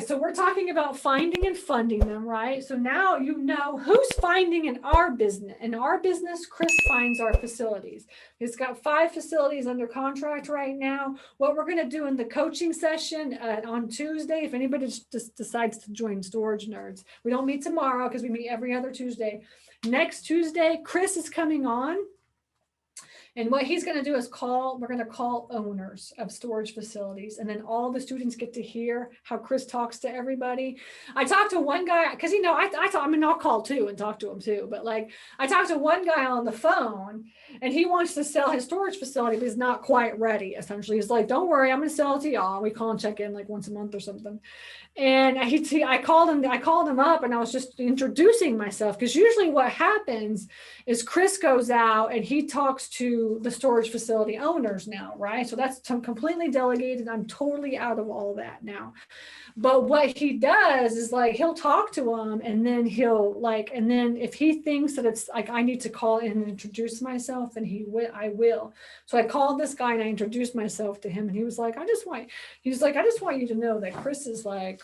so we're talking about finding and funding them, right? So now you know who's finding in our business. In our business, Chris finds our facilities. He's got 5 facilities under contract right now. What we're going to do in the coaching session on Tuesday, if anybody just decides to join Storage Nerds, we don't meet tomorrow because we meet every other Tuesday. Next Tuesday, Chris is coming on. And what he's going to do is we're going to call owners of storage facilities. And then all the students get to hear how Chris talks to everybody. I talked to one guy, because, I'll call too and talk to him too. But like, I talked to one guy on the phone and he wants to sell his storage facility, but he's not quite ready. Essentially, he's like, don't worry, I'm going to sell it to y'all. We call and check in like once a month or something. And I called him up and I was just introducing myself, because usually what happens is Chris goes out and he talks to the storage facility owners now, right? So that's completely delegated. I'm totally out of all that now. But what he does is like, he'll talk to them and then and then if he thinks that it's like, I need to call in and introduce myself, then I will. So I called this guy and I introduced myself to him and he was like, I just want you to know that Chris is like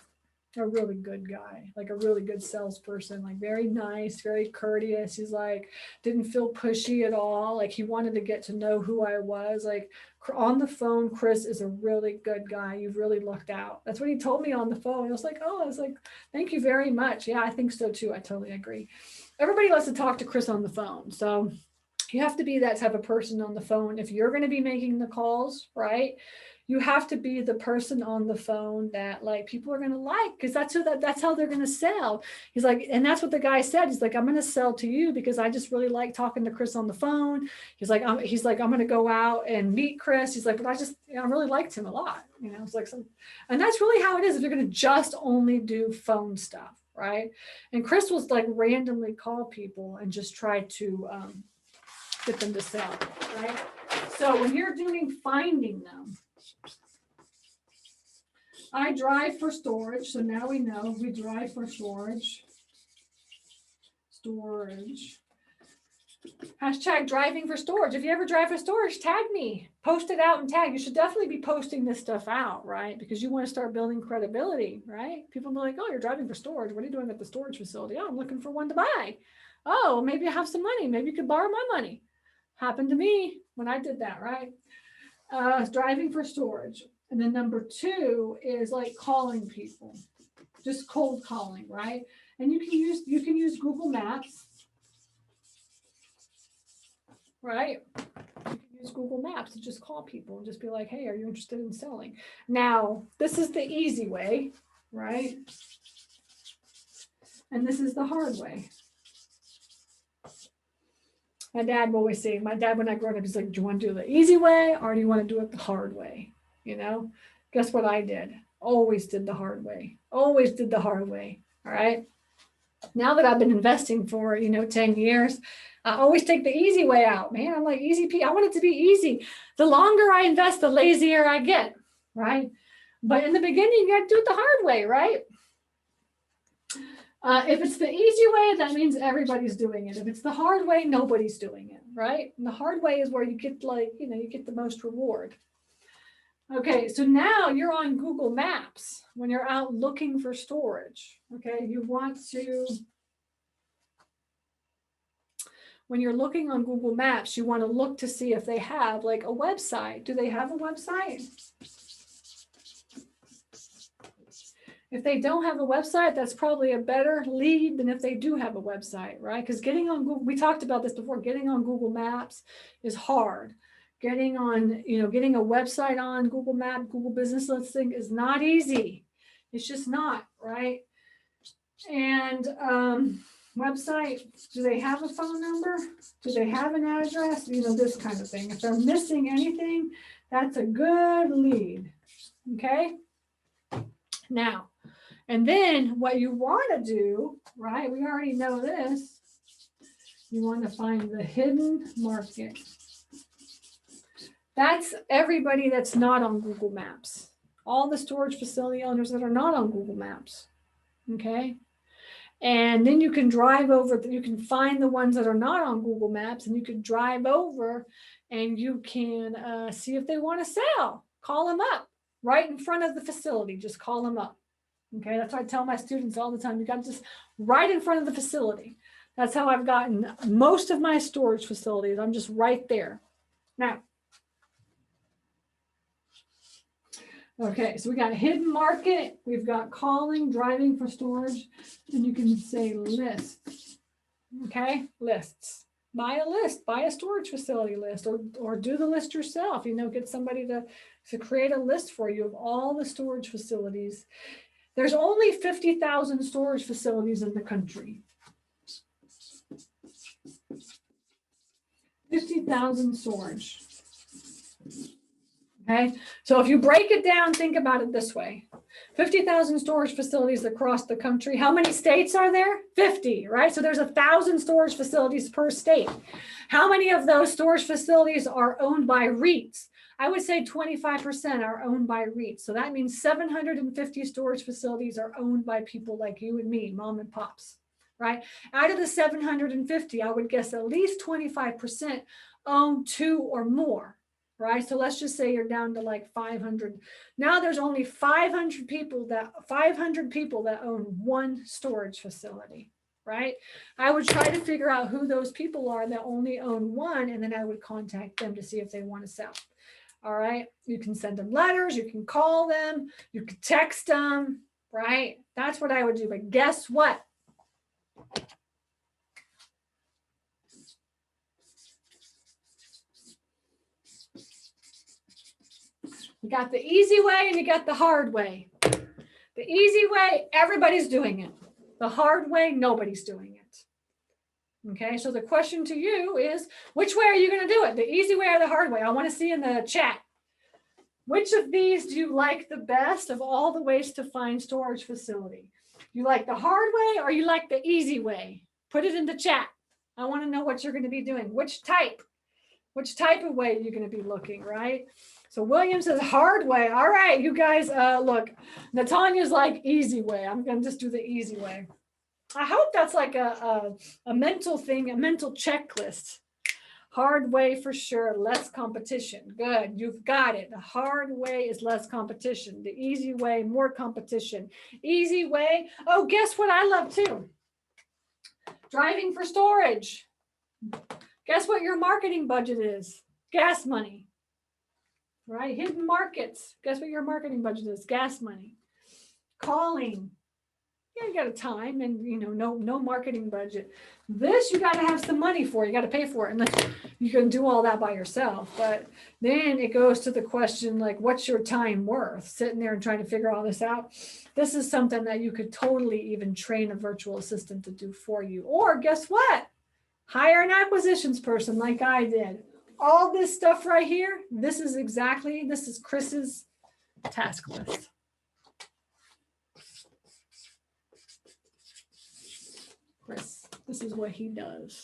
a really good guy, like a really good salesperson, like very nice, very courteous. He's like, didn't feel pushy at all. Like he wanted to get to know who I was. Like on the phone, Chris is a really good guy. You've really lucked out. That's what he told me on the phone. I was like, thank you very much. Yeah, I think so too. I totally agree. Everybody loves to talk to Chris on the phone. So you have to be that type of person on the phone. If you're going to be making the calls, right? You have to be the person on the phone that like people are going to like, because that's how they're going to sell. He's like, and that's what the guy said. He's like, I'm going to sell to you because I just really like talking to Chris on the phone. He's like, I'm going to go out and meet Chris. He's like, but I really liked him a lot. It's like and that's really how it is if you're going to just only do phone stuff, right? And Chris was like randomly call people and just try to get them to sell, right? So when you're doing finding them, I drive for storage. So now we know we drive for storage. Hashtag driving for storage. If you ever drive for storage, tag me. Post it out and tag. You should definitely be posting this stuff out, right? Because you want to start building credibility, right? People will be like, oh, you're driving for storage. What are you doing at the storage facility? Oh, I'm looking for one to buy. Oh, maybe I have some money. Maybe you could borrow my money. Happened to me when I did that, right? Driving for storage. And then number 2 is like calling people, just cold calling, right? And you can use Google Maps, right? You can use Google Maps to just call people and just be like, hey, are you interested in selling? Now, this is the easy way, right? And this is the hard way. My dad will always say, when I grew up, he's like, do you want to do it the easy way or do you want to do it the hard way? Guess what I did? Always did the hard way. Always did the hard way. All right. Now that I've been investing for, 10 years, I always take the easy way out, man. I'm like, easy I want it to be easy. The longer I invest, the lazier I get. Right. But in the beginning, you got to do it the hard way. Right. If it's the easy way, that means everybody's doing it. If it's the hard way, nobody's doing it. Right. And the hard way is where you get you get the most reward. Okay, so now you're on Google Maps when you're out looking for storage. Okay, when you're looking on Google Maps, you want to look to see if they have like a website. Do they have a website? If they don't have a website, that's probably a better lead than if they do have a website, right? Because getting on Google, we talked about this before, getting on Google Maps is hard. Getting a website on Google Map, Google Business Listing is not easy. It's just not, right? And website, do they have a phone number? Do they have an address? This kind of thing. If they're missing anything, that's a good lead, okay? Now, and then what you want to do, right? We already know this. You want to find the hidden market. That's everybody that's not on Google Maps. All the storage facility owners that are not on Google Maps. Okay. And then you can drive over, you can find the ones that are not on Google Maps and you can drive over and you can see if they want to sell. Call them up right in front of the facility. Just call them up. Okay, that's what I tell my students all the time. You got to just right in front of the facility. That's how I've gotten most of my storage facilities. I'm just right there. Now, okay, so we got hidden market, we've got calling, driving for storage, and you can say lists. Okay, lists. Buy a list, buy a storage facility list, or do the list yourself. Get somebody to create a list for you of all the storage facilities. There's only 50,000 storage facilities in the country. 50,000 storage. Okay, so if you break it down, think about it this way. 50,000 storage facilities across the country. How many states are there? 50, right? So there's 1,000 storage facilities per state. How many of those storage facilities are owned by REITs? I would say 25% are owned by REITs. So that means 750 storage facilities are owned by people like you and me, mom and pops, right? Out of the 750, I would guess at least 25% own 2 or more. Right. So let's just say you're down to like 500. Now there's only 500 people that own one storage facility. Right. I would try to figure out who those people are that only own one, and then I would contact them to see if they want to sell. All right. You can send them letters. You can call them. You can text them. Right. That's what I would do. But guess what? You got the easy way and you got the hard way. The easy way, everybody's doing it. The hard way, nobody's doing it. Okay, so the question to you is, which way are you going to do it? The easy way or the hard way? I want to see in the chat. Which of these do you like the best of all the ways to find storage facility? You like the hard way or you like the easy way? Put it in the chat. I want to know what you're going to be doing. Which type of way you're going to be looking, right? So William says hard way. All right, you guys, look, Natalia's like easy way. I'm going to just do the easy way. I hope that's like a mental thing, a mental checklist. Hard way for sure, less competition. Good, you've got it. The hard way is less competition. The easy way, more competition. Easy way, oh, guess what I love too? Driving for storage. Guess what your marketing budget is? Gas money. Right? Hidden markets. Guess what your marketing budget is? Gas money. Calling. Yeah, you got a time and no marketing budget. This you got to have some money for. You got to pay for it, unless you can do all that by yourself. But then it goes to the question like, what's your time worth? Sitting there and trying to figure all this out. This is something that you could totally even train a virtual assistant to do for you. Or guess what? Hire an acquisitions person like I did. All this stuff right here, this is Chris's task list. Chris, this is what he does.